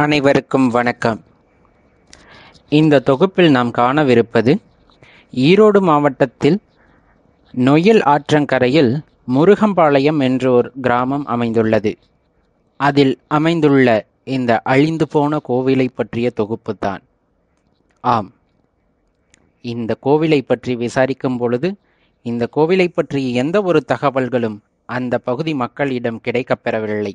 அனைவருக்கும் வணக்கம். இந்த தொகுப்பில் நாம் காணவிருப்பது ஈரோடு மாவட்டத்தில் நொய்யல் ஆற்றங்கரையில் முருகம்பாளையம் என்ற ஒரு கிராமம் அமைந்துள்ளது. அதில் அமைந்துள்ள இந்த அழிந்து போன கோவிலை பற்றிய தொகுப்புதான். ஆம், இந்த கோவிலை பற்றி விசாரிக்கும் பொழுது இந்த கோவிலை பற்றிய எந்த ஒரு தகவல்களும் அந்த பகுதி மக்களிடம் கிடைக்கப்பெறவில்லை.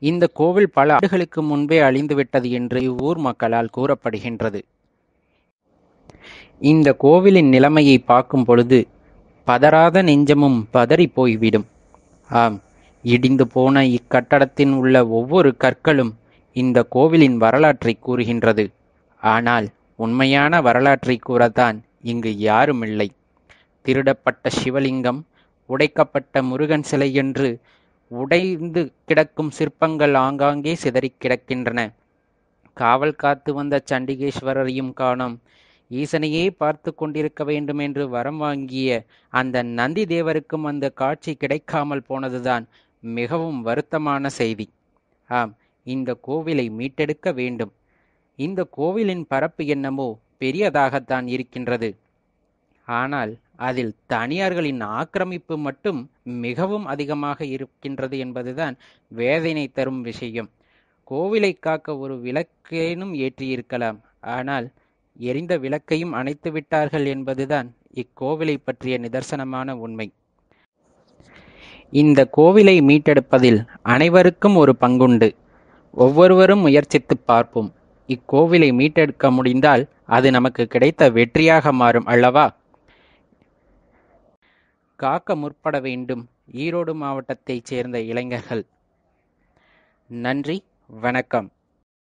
இந்த கோவில் பல ஆண்டுகளுக்கு முன்பே அழிந்துவிட்டது என்று இவ்வூர் மக்களால் கூறப்படுகின்றது. இந்த கோவிலின் நிலைமையை பார்க்கும் பொழுது பதறாத நெஞ்சமும் பதறி போய்விடும். ஆம், இடிந்து போன இக்கட்டடத்தின் உள்ள ஒவ்வொரு கற்களும் இந்த கோவிலின் வரலாற்றை கூறுகின்றது. ஆனால் உண்மையான வரலாற்றை கூறத்தான் இங்கு யாரும் இல்லை. திருடப்பட்ட சிவலிங்கம், உடைக்கப்பட்ட முருகன் சிலை என்று உடைந்து கிடக்கும் சிற்பங்கள் ஆங்காங்கே சிதறி கிடக்கின்றன. காவல் காத்து வந்த சண்டிகேஸ்வரரையும் காணோம். ஈசனையே பார்த்து கொண்டிருக்க வேண்டும் என்று வரம் வாங்கிய அந்த நந்தி தேவருக்கும் அந்த காட்சி கிடைக்காமல் போனதுதான் மிகவும் வருத்தமான செய்தி. ஆம், இந்த கோவிலை மீட்டெடுக்க வேண்டும். இந்த கோவிலின் பரப்பு என்னமோ பெரியதாகத்தான் இருக்கின்றது. ஆனால் அதில் தனியார்களின் ஆக்கிரமிப்பு மட்டும் மிகவும் அதிகமாக இருக்கின்றது என்பதுதான் வேதனை தரும் விஷயம். கோவிலை காக்க ஒரு விளக்கேனும் ஏற்றியிருக்கலாம். ஆனால் எரிந்த விளக்கையும் அணைத்து விட்டார்கள் என்பதுதான் இக்கோவிலை பற்றிய நிதர்சனமான உண்மை. இந்த கோவிலை மீட்டெடுப்பதில் அனைவருக்கும் ஒரு பங்குண்டு. ஒவ்வொருவரும் முயற்சித்து பார்ப்போம். இக்கோவிலை மீட்டெடுக்க முடிந்தால் அது நமக்கு கிடைத்த வெற்றியாக மாறும் அல்லவா? காக்க முற்பட வேண்டும் ஈரோடு மாவட்டத்தைச் சேர்ந்த இளைஞர்கள். நன்றி, வணக்கம்.